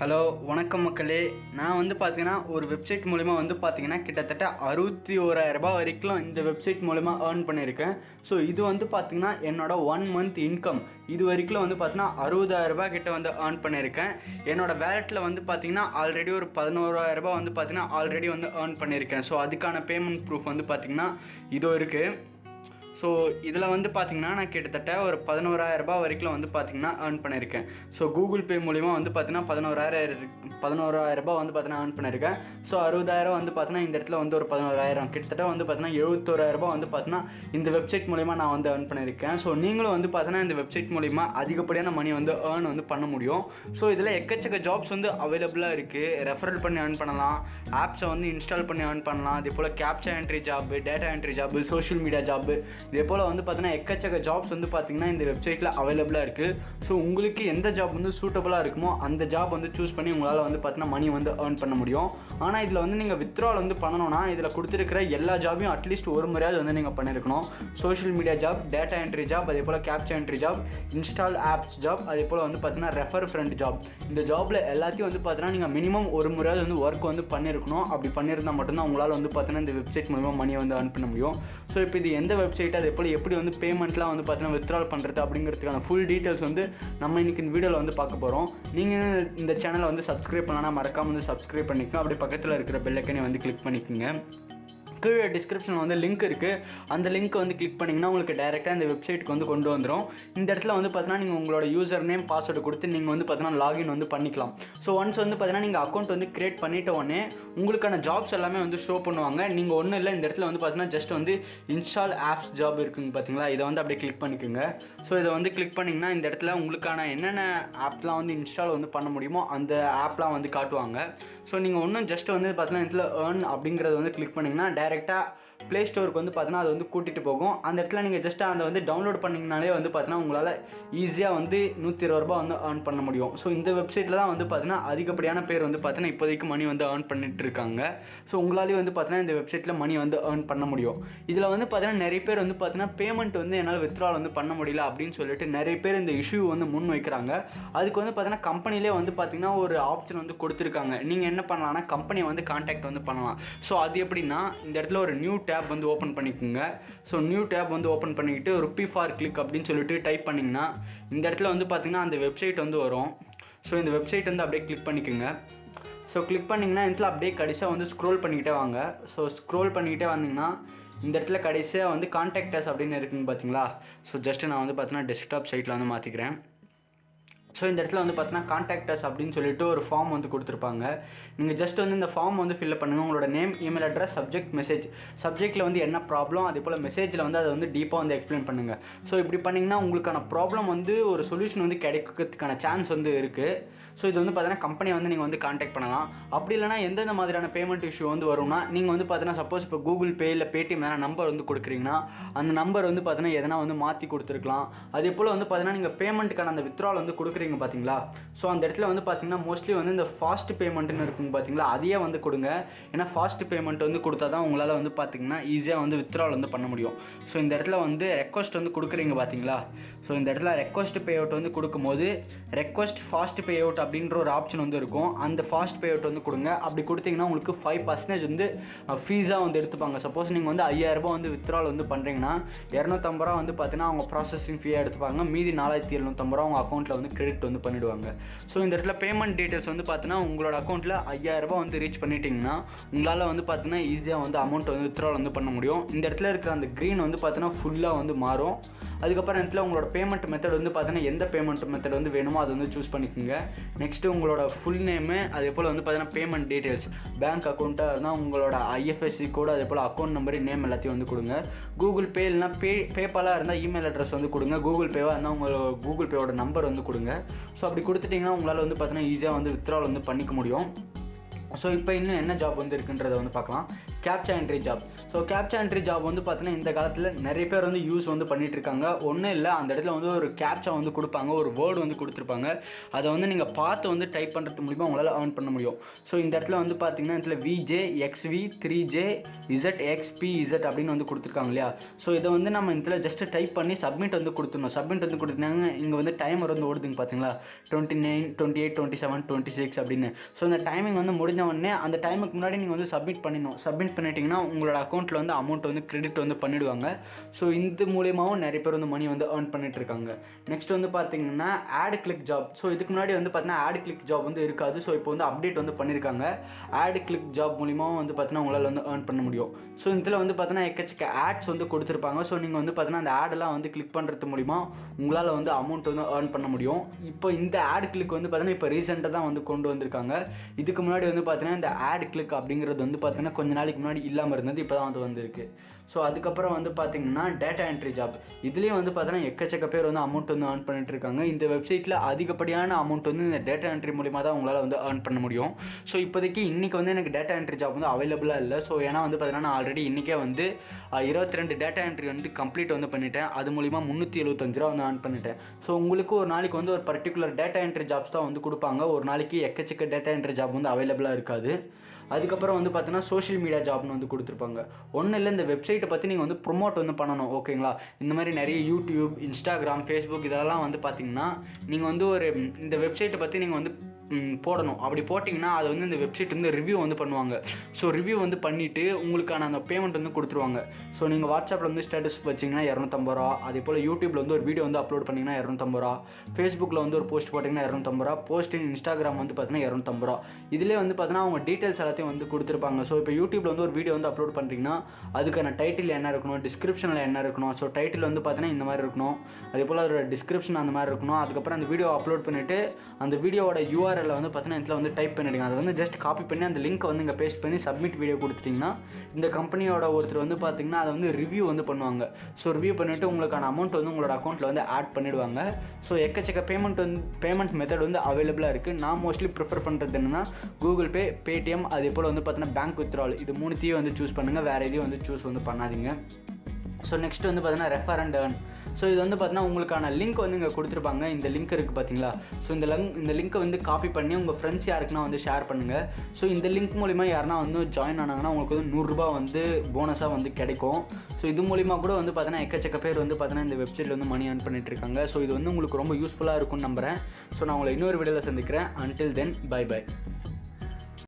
Hello வணக்கம் மக்களே. நான் வந்து பார்த்தீங்கன்னா ஒரு வெப்சைட் மூலிமா வந்து பார்த்தீங்கன்னா கிட்டத்தட்ட 61,000 ரூபாய் வரைக்கும் இந்த வெப்சைட் மூலிமா ஏர்ன் பண்ணியிருக்கேன். ஸோ இது வந்து பார்த்தீங்கன்னா என்னோடய 1 மந்த் இன்கம் இது வரைக்கும் வந்து பார்த்தீங்கன்னா 60,000 ரூபாய் கிட்ட வந்து ஏர்ன் பண்ணியிருக்கேன். என்னோடய வேலெட்டில் வந்து பார்த்தீங்கன்னா ஆல்ரெடி ஒரு 11,000 ரூபாய் வந்து பார்த்தீங்கன்னா ஆல்ரெடி வந்து ஏர்ன் பண்ணியிருக்கேன். ஸோ அதுக்கான பேமெண்ட் ப்ரூஃப் வந்து பார்த்தீங்கன்னா இதோ இருக்குது. ஸோ இதில் வந்து பார்த்திங்கன்னா நான் கிட்டத்தட்ட ஒரு 11,000 ரூபாய் வரைக்கும் வந்து பார்த்திங்கன்னா ஏர்ன் பண்ணியிருக்கேன். ஸோ கூகுள் பே மூலிமா வந்து பார்த்திங்கன்னா 11,000 ரூபாய் வந்து பார்த்திங்கன்னா ஏர்ன் பண்ணியிருக்கேன். ஸோ 60,000 வந்து பார்த்திங்கன்னா இந்த இடத்துல வந்து ஒரு 11,000 கிட்டத்தட்ட வந்து பார்த்திங்கன்னா 71,000 ரூபாய் வந்து பார்த்திங்கன்னா இந்த வெப்சைட் மூலிமா நான் வந்து ஏர்ன் பண்ணியிருக்கேன். ஸோ நீங்களும் வந்து பார்த்திங்கன்னா இந்த வெப்சைட் மூலிமா அதிகப்படியான மணி வந்து ஏர்ன் வந்து பண்ண முடியும். ஸோ இதில் எக்கச்சக்க ஜாப்ஸ் வந்து அவைலபிளாக இருக்குது. ரெஃபரல் பண்ணி ஏர்ன் பண்ணலாம், ஆப்ஸை வந்து இன்ஸ்டால் பண்ணி ஏர்ன் பண்ணலாம், அதே போல் captcha entry job, data entry job, social media job, இதே போல் வந்து பார்த்தீங்கன்னா எக்கச்சக்க ஜாப்ஸ் வந்து பார்த்திங்கன்னா இந்த வெப்சைட்டில் அவைலபிளாக இருக்குது. ஸோ உங்களுக்கு எந்த ஜாப் வந்து சூட்டபுளாக இருக்குமோ அந்த ஜாப் வந்து சூஸ் பண்ணி உங்களால் வந்து பார்த்தீங்கன்னா மணி வந்து ஏர்ன் பண்ண முடியும். ஆனால் இதில் வந்து நீங்கள் வித்ட்ரால் வந்து பண்ணணும்னா இதில் கொடுத்துருக்கிற எல்லா ஜாபையும் அட்லீஸ்ட் ஒரு முறையாவது வந்து நீங்கள் பண்ணியிருக்கணும். Social media job, data entry job, அதே போல் captcha entry job, install apps job, அதே போல் வந்து பார்த்தீங்கன்னா ரெஃபர் ஃப்ரெண்ட் ஜாப். இந்த ஜாப்பில் எல்லாத்தையும் வந்து பார்த்தீங்கன்னா நீங்கள் மினிமம் ஒரு முறையாவது வந்து ஒர்க் வந்து பண்ணியிருக்கணும். அப்படி பண்ணியிருந்தால் மட்டும்தான் உங்களால் வந்து பார்த்தீங்கன்னா இந்த வெப்சைட் மூலமாக மணியை வந்து ஏர்ன் பண்ண முடியும். ஸோ இப்போ இது எந்த வெப்சைட், அதே போல் எப்படி வந்து பேமெண்ட்லாம் வந்து பார்த்தீங்கன்னா வித்ட்ரால் பண்ணுறது அப்படிங்கிறதுக்கான ஃபுல் டீட்டெயில்ஸ் வந்து நம்ம இன்றைக்கி இந்த வீடியோவில் வந்து பார்க்க போகிறோம். நீங்கள் இந்த சேனலை வந்து சப்ஸ்கிரைப் பண்ணலாம், மறக்காமல் வந்து சப்ஸ்கிரைப் பண்ணிக்கோங்க. அப்படி பக்கத்தில் இருக்கிற பெல் ஐக்கனை வந்து கிளிக் பண்ணிக்கோங்க. கீழே டிஸ்கிரிப்ஷனில் வந்து லிங்க் இருக்குது. அந்த லிங்க்கை வந்து கிளிக் பண்ணிங்கன்னா உங்களுக்கு டேரெக்டாக இந்த வெப்சைட்டுக்கு வந்து கொண்டு வந்துடும். இந்த இடத்துல வந்து பார்த்தீங்கன்னா நீங்கள் உங்களோட யூசர் நேம், பாஸ்வேர்டு கொடுத்து நீங்கள் வந்து பார்த்தீங்கன்னா லாகின் வந்து பண்ணிக்கலாம். ஸோ ஒன்ஸ் வந்து பார்த்தீங்கன்னா நீங்கள் அக்கௌண்ட் வந்து க்ரியேட் பண்ணிட்ட உடனே உங்களுக்கான ஜாப்ஸ் எல்லாமே வந்து ஷோ பண்ணுவாங்க. நீங்கள் ஒன்றும் இல்லை, இந்த இடத்துல வந்து பார்த்தீங்கன்னா ஜஸ்ட் வந்து இன்ஸ்டால் ஆப்ஸ் ஜாப் இருக்குங்க பார்த்தீங்களா, இதை வந்து அப்படியே கிளிக் பண்ணிக்கோங்க. ஸோ இதை வந்து கிளிக் பண்ணிங்கன்னா இந்த இடத்துல உங்களுக்கான என்னென்ன ஆப்லாம் வந்து இன்ஸ்டால் வந்து பண்ண முடியுமோ அந்த ஆப்லாம் வந்து காட்டுவாங்க. ஸோ நீங்கள் ஒன்றும் ஜஸ்ட் வந்து பார்த்தீங்கன்னா இதில் ஏர்ன் அப்படிங்கிறத வந்து கிளிக் பண்ணிங்கன்னா டேரெக்டாக ப்ளே ஸ்டோருக்கு வந்து பார்த்தீங்கன்னா அது வந்து கூட்டிகிட்டு போகும். அந்த இடத்துல நீங்கள் ஜஸ்ட் அதை வந்து டவுன்லோட் பண்ணிங்கனாலே வந்து பார்த்தீங்கன்னா உங்களால் ஈஸியாக வந்து 120 ரூபாய் வந்து ஏர்ன் பண்ண முடியும். ஸோ இந்த வெப்சைட்டில் தான் வந்து பார்த்தீங்கன்னா அதிகப்படியான பேர் வந்து பார்த்தீங்கன்னா இப்போதைக்கு மணி வந்து ஏர்ன் பண்ணிட்டு இருக்காங்க. ஸோ உங்களாலேயும் வந்து பார்த்தீங்கன்னா இந்த வெப்சைட்டில் மணி வந்து ஏர்ன் பண்ண முடியும். இதில் வந்து பார்த்தீங்கன்னா நிறைய பேர் வந்து பார்த்தீங்கன்னா பேமெண்ட் வந்து என்னால் வித்ட்ரால் வந்து பண்ண முடியல அப்படின்னு சொல்லிட்டு நிறைய பேர் இந்த இஷ்யூ வந்து முன் வைக்கிறாங்க. அதுக்கு வந்து பார்த்தீங்கன்னா கம்பெனிலே வந்து பார்த்தீங்கன்னா ஒரு ஆப்ஷன் வந்து கொடுத்துருக்காங்க. நீங்கள் என்ன பண்ணலாம்னா கம்பெனியை வந்து கான்டாக்ட் வந்து பண்ணலாம். ஸோ அது எப்படின்னா இந்த இடத்துல ஒரு நியூ டேப் வந்து ஓப்பன் பண்ணிக்கோங்க. ஸோ நியூ டேப் வந்து ஓப்பன் பண்ணிக்கிட்டு ருப்பி ஃபார் கிளிக் அப்படின்னு சொல்லிட்டு டைப் பண்ணிங்கன்னா இந்த இடத்துல வந்து பார்த்திங்கன்னா அந்த வெப்சைட் வந்து வரும். ஸோ இந்த வெப்சைட் வந்து அப்படியே கிளிக் பண்ணிக்கோங்க. ஸோ கிளிக் பண்ணிங்கன்னா இதில் அப்படியே கடைசியாக வந்து ஸ்க்ரோல் பண்ணிக்கிட்டே வாங்க. ஸோ ஸ்க்ரோல் பண்ணிக்கிட்டே வந்தீங்கன்னா இந்த இடத்துல கடைசியாக வந்து கான்டாக்ட் அஸ் அப்படின்னு இருக்குங்க பார்த்தீங்களா. ஸோ ஜஸ்ட்டு நான் வந்து பார்த்தீங்கன்னா டெஸ்க்டாப் சைட்டில் வந்து மாற்றிக்கிறேன். ஸோ இந்த இடத்துல வந்து பார்த்தீங்கன்னா கான்டாக்ட் அஸ் அப்படின்னு சொல்லிட்டு ஒரு ஃபார்ம் வந்து கொடுத்துருப்பாங்க. நீங்கள் ஜஸ்ட் வந்து இந்த ஃபார்ம் வந்து ஃபில்அப் பண்ணுங்கள். உங்களோட name, email address, subject, message. சப்ஜெக்ட்டில் வந்து என்ன ப்ராப்ளம், அதே போல் மெசேஜில் வந்து அதை வந்து டீப்பாக வந்து எக்ஸ்பிளைன் பண்ணுங்கள். ஸோ இப்படி பண்ணிங்கன்னா உங்களுக்கான ப்ராப்ளம் வந்து ஒரு சொல்யூஷன் வந்து கிடைக்கிறதுக்கான சான்ஸ் வந்து இருக்குது. ஸோ இது வந்து பார்த்தீங்கன்னா கம்பெனியை வந்து நீங்கள் வந்து கான்டாக்ட் பண்ணலாம். அப்படி இல்லைனா எந்தெந்த மாதிரியான பேமெண்ட் இஷ்யூ வந்து வரும்னா நீங்கள் வந்து பார்த்தீங்கன்னா சப்போஸ் இப்போ கூகுள் பே இல்லை பேடிஎம் எதனா நம்பர் வந்து கொடுக்குறீங்கன்னா அந்த நம்பர் வந்து பார்த்தீங்கன்னா எதனா வந்து மாற்றி கொடுத்துருக்கலாம். அதே போல் வந்து பார்த்தீங்கன்னா நீங்கள் பேமெண்ட்டுக்கான அந்த வித்ட்ரால் வந்து கொடுக்குறீங்க பார்த்தீங்களா. ஸோ அந்த இடத்துல வந்து பார்த்தீங்கன்னா மோஸ்ட்லி வந்து இந்த ஃபாஸ்ட் பேமெண்ட்டுன்னு இருக்குங்க பார்த்தீங்களா, அதையே வந்து கொடுங்க. ஏன்னா ஃபாஸ்ட் பேமெண்ட் வந்து கொடுத்தா தான் உங்களால் வந்து பார்த்தீங்கன்னா ஈஸியாக வந்து வித்ட்ரால் வந்து பண்ண முடியும். ஸோ இந்த இடத்துல வந்து ரெக்வஸ்ட் வந்து கொடுக்குறீங்க பார்த்தீங்களா. ஸோ இந்த இடத்துல ரெக்வஸ்ட் பே அவுட் வந்து கொடுக்கும்போது ரெக்வஸ்ட் ஃபாஸ்ட் பே அவுட் அப்படின்ற ஒரு ஆப்ஷன் வந்து இருக்கும். அந்த ஃபாஸ்ட் பே அவுட் வந்து கொடுங்க. அப்படி கொடுத்தீங்கன்னா உங்களுக்கு 5% வந்து ஃபீஸாக வந்து எடுத்துப்பாங்க. சப்போஸ் நீங்கள் வந்து 5,000 ரூபாய் வந்து வித்ட்ரால் வந்து பண்ணுறீங்கன்னா 250 ரூபா வந்து பார்த்தீங்கன்னா அவங்க ப்ராசஸிங் ஃபீயாக எடுத்துப்பாங்க. மீதி 4,750 ரூபா உங்கள் அக்கௌண்ட்டில் வந்து கிரெடிட் வந்து பண்ணிவிடுவாங்க. ஸோ இந்த இடத்துல பேமெண்ட் டீட்டெயில்ஸ் வந்து பார்த்தீங்கன்னா உங்களோட அக்கௌண்ட்டில் 5,000 ரூபாய் வந்து ரீச் பண்ணிட்டீங்கன்னா உங்களால் வந்து பார்த்தீங்கன்னா ஈஸியாக வந்து அமௌண்ட் வந்து வித்ட்ரால் வந்து பண்ண முடியும். இந்த இடத்துல இருக்கிற அந்த க்ரீன் வந்து பார்த்தீங்கன்னா ஃபுல்லாக வந்து மாறும். அதுக்கப்புறம் இடத்துல உங்களோட பேமெண்ட் மெத்தட் வந்து பார்த்தீங்கன்னா எந்த பேமெண்ட் மெத்தட் வந்து வேணுமோ அதை வந்து சூஸ் பண்ணிக்கோங்க. நெக்ஸ்ட்டு உங்களோட ஃபுல் நேமு, அதே போல் வந்து பார்த்தீங்கன்னா பேமெண்ட் டீட்டெயில்ஸ், பேங்க் அக்கௌண்ட்டாக இருந்தால் உங்களோட ஐஎஃப்எஸ்சி கோடு, அதே போல் அக்கௌண்ட் நம்பர், நேம் எல்லாத்தையும் வந்து கொடுங்க. கூகுள் பே இல்லைனா பேபாலாக இருந்தால் இமெயில் அட்ரஸ் வந்து கொடுங்க. கூகுள் பேவாக இருந்தால் உங்களோட கூகுள் பேவோட நம்பர் வந்து கொடுங்க. ஸோ அப்படி கொடுத்துட்டிங்கன்னா உங்களால் வந்து பார்த்தீங்கன்னா ஈஸியாக வந்து வித்ட்ரால் வந்து பண்ணிக்க முடியும். ஸோ இப்போ இன்னும் என்ன ஜாப் வந்து இருக்குன்றதை வந்து பார்க்கலாம். Captcha entry job. So captcha entry job வந்து பார்த்தீங்கன்னா இந்த காலத்தில் நிறைய பேர் வந்து யூஸ் வந்து பண்ணிகிட்டு இருக்காங்க. ஒன்றும் இல்லை, அந்த இடத்துல வந்து ஒரு கேப்சா வந்து கொடுப்பாங்க, ஒரு வேர்டு வந்து கொடுத்துருப்பாங்க. அதை வந்து நீங்கள் பார்த்து வந்து டைப் பண்ணுறது மூலிமா உங்களால் ஏர்ன் பண்ண முடியும். ஸோ இந்த இடத்துல வந்து பார்த்தீங்கன்னா இதில் VJXV3JZXPZ அப்படின்னு வந்து கொடுத்துருக்காங்க இல்லையா. ஸோ இதை வந்து நம்ம இதில் ஜஸ்ட்டு டைப் பண்ணி சப்மிட் வந்து கொடுத்துடணும். சப்மிட் வந்து கொடுத்துட்டாங்க. இங்கே வந்து டைமர் வந்து ஓடுதுங்க பார்த்தீங்களா, 29, 28, 27, 26 அப்படின்னு. ஸோ இந்த டைமிங் வந்து முடிஞ்ச உடனே அந்த டைமுக்கு முன்னாடி நீங்கள் வந்து சப்மிட் பண்ணிடணும். சப்மிட் பண்ணிட்டீங்கன்னா உங்களோட அக்கௌண்ட்டில் வந்து அமௌண்ட் வந்து கிரெடிட் வந்து பண்ணிவிடுவாங்க. ஸோ இந்த மூலியமாகவும் நிறைய பேர் வந்து மணி வந்து ஏர்ன் பண்ணிட்டு இருக்காங்க. நெக்ஸ்ட் வந்து பார்த்தீங்கன்னா ஆட் கிளிக் ஜாப். ஸோ இதுக்கு முன்னாடி வந்து பார்த்தீங்கன்னா ஆட் கிளிக் ஜாப் வந்து இருக்காது. ஸோ இப்போ வந்து அப்டேட் வந்து பண்ணியிருக்காங்க. ஆட் கிளிக் ஜாப் மூலியமாகவும் வந்து பார்த்தீங்கன்னா உங்களால் வந்து ஏர்ன் பண்ண முடியும். ஸோ இதில் வந்து பார்த்தீங்கன்னா எக்கச்சக்க ஆட்ஸ் வந்து கொடுத்துருப்பாங்க. ஸோ நீங்கள் வந்து பார்த்தீங்கன்னா அந்த ஆடெல்லாம் வந்து கிளிக் பண்ணுறது மூலிமா உங்களால் வந்து அமௌண்ட் வந்து ஏர்ன் பண்ண முடியும். இப்போ இந்த ஆட் கிளிக் வந்து பார்த்தீங்கன்னா இப்போ ரீசெண்டாக தான் வந்து கொண்டு வந்திருக்காங்க. இதுக்கு முன்னாடி வந்து பார்த்தீங்கன்னா இந்த ஆட் கிளிக் அப்படிங்கிறது வந்து பார்த்தீங்கன்னா கொஞ்ச நாளைக்கு முன்னாடி இல்லாமல் இருந்தது, இப்போ தான் வந்து வந்திருக்கு. ஸோ அதுக்கப்புறம் வந்து பார்த்தீங்கன்னா டேட்டா என்ட்ரி ஜாப். இதுலேயும் வந்து பார்த்தீங்கன்னா எக்கச்சக்க பேர் வந்து அமௌண்ட் வந்து ஏர்ன் பண்ணிட்டு இருக்காங்க. இந்த வெப்சைட்டில் அதிகப்படியான அமௌண்ட் வந்து இந்த டேட்டா என்ட்ரி மூலிமா தான் உங்களால் வந்து ஏர்ன் பண்ண முடியும். ஸோ இப்போதைக்கு இன்றைக்கி வந்து எனக்கு டேட்டா என்ட்ரி ஜாப் வந்து அவைலபிளாக இல்லை. ஸோ ஏன்னா வந்து பார்த்தீங்கன்னா நான் ஆல்ரெடி இன்றைக்கே வந்து 22 டேட்டா என்ட்ரி வந்து கம்ப்ளீட் வந்து பண்ணிட்டேன். அது மூலிமா 375 ரூபா வந்து ஏர்ன் பண்ணிட்டேன். ஸோ உங்களுக்கு ஒரு நாளைக்கு வந்து ஒரு பர்டிகுலர் டேட்டா என்ட்ரி ஜாப்ஸ் தான் வந்து கொடுப்பாங்க. ஒரு நாளைக்கு எக்கச்சக்க டேட்டா என்ட்ரி ஜாப் வந்து அவைலபிளாக இருக்காது. அதுக்கப்புறம் வந்து பார்த்தீங்கன்னா சோஷியல் மீடியா ஜாப்னு வந்து கொடுத்துருப்பாங்க. ஒன்றும் இல்லை, இந்த வெப்சைட்டை பற்றி நீங்கள் வந்து ப்ரொமோட் வந்து பண்ணணும், ஓகேங்களா. இந்த மாதிரி நிறைய யூடியூப், இன்ஸ்டாகிராம், ஃபேஸ்புக் இதெல்லாம் வந்து பார்த்தீங்கன்னா நீங்கள் வந்து ஒரு இந்த வெப்சைட்டை பற்றி நீங்கள் வந்து போடணும். அப்படி போட்டிங்கன்னா அது வந்து இந்த வெப்சைட் வந்து ரிவ்யூ வந்து பண்ணுவாங்க. ஸோ ரிவ்யூ வந்து பண்ணிவிட்டு உங்களுக்கான அந்த பேமெண்ட் வந்து கொடுத்துருவாங்க. ஸோ நீங்கள் வாட்ஸ்அப்பில் வந்து ஸ்டேட்டஸ் வச்சிங்கன்னா 250 ரூபா, அதே போல் யூடியூப்பில் வந்து ஒரு வீடியோ வந்து அப்லோட் பண்ணிங்கன்னா 250 ரூபா, ஃபேஸ்புக்கில் வந்து ஒரு போஸ்ட் போட்டிங்கன்னா 250 ரூபா, போஸ்டிங் இன்ஸ்டாகிராம் வந்து பார்த்தீங்கன்னா 250 ரூபா. இதிலே வந்து பார்த்தீங்கன்னா அவங்க டீட்டெயில்ஸ் எல்லாத்தையும் வந்து கொடுத்துருப்பாங்க. ஸோ இப்போ யூடியூப்பில் வந்து ஒரு வீடியோ வந்து அப்லோட் பண்ணுறீங்கன்னா அதுக்கான டைட்டில் என்ன இருக்கணும், டிஸ்கிரிப்ஷனில் என்ன இருக்கணும். ஸோ டைட்டில் வந்து பார்த்தீங்கன்னா இந்த மாதிரி இருக்கணும், அதே போல் அதோட டிஸ்கிரிப்ஷன் அந்த மாதிரி இருக்கணும். அதுக்கப்புறம் அந்த வீடியோ அப்லோட் பண்ணிவிட்டு அந்த வீடியோவோட URL வந்து பார்த்தீங்கன்னா இதில் வந்து டைப் பண்ணிடுங்க. அதை வந்து ஜஸ்ட் காப்பி பண்ணி அந்த லிங்க் வந்து இங்கே பேஸ்ட் பண்ணி சப்மிட் வீடியோ கொடுத்துட்டிங்கன்னா இந்த கம்பெனியோட ஒருத்தர் வந்து பார்த்தீங்கன்னா அதை வந்து ரிவ்யூ வந்து பண்ணுவாங்க. ஸோ ரிவ்யூ பண்ணிவிட்டு உங்களுக்கான அமௌண்ட் வந்து உங்களோட அக்கௌண்ட்டில் வந்து ஆட் பண்ணிவிடுவாங்க. ஸோ எக்கச்சக்க பேமெண்ட் மெத்தட் வந்து அவைலபிளாக இருக்குது. நான் மோஸ்ட்லி ப்ரிஃபர் பண்ணுறது என்னென்னா கூகுள் பே, பேடிஎம், அதே போல் வந்து பார்த்தீங்கன்னா பேங்க் வித்ட்ரால், இது மூணுத்தையும் வந்து சூஸ் பண்ணுங்கள். வேறு எதையும் வந்து சூஸ் வந்து பண்ணாதீங்க. ஸோ நெக்ஸ்ட் வந்து பார்த்தீங்கன்னா ரெஃபர் அண்ட் ஏர்ன். ஸோ இது வந்து பார்த்தீங்கன்னா உங்களுக்கான லிங்க் வந்து இங்கே கொடுத்துருப்பாங்க. இந்த லிங்க் இருக்குது பார்த்தீங்களா. ஸோ இந்த லிங்க்கை வந்து காப்பி பண்ணி உங்கள் ஃப்ரெண்ட்ஸ் யாருக்குன்னா வந்து ஷேர் பண்ணுங்கள். ஸோ இந்த லிங்க் மூலிமா யாருன்னா வந்து ஜாயின் ஆனாங்கன்னா உங்களுக்கு வந்து 100 ரூபா வந்து போனஸாக வந்து கிடைக்கும். ஸோ இது மூலிமா கூட வந்து பார்த்தீங்கன்னா எக்கச்சக்க பேர் வந்து பார்த்தீங்கன்னா இந்த வெப்சைட்டில் வந்து மணி ஏர்ன் பண்ணிட்டு இருக்காங்க. ஸோ இது வந்து உங்களுக்கு ரொம்ப யூஸ்ஃபுல்லாக இருக்கும்னு நம்புகிறேன். ஸோ நான் உங்களை இன்னொரு வீடியோவில் சந்திக்கிறேன். Until then, bye by.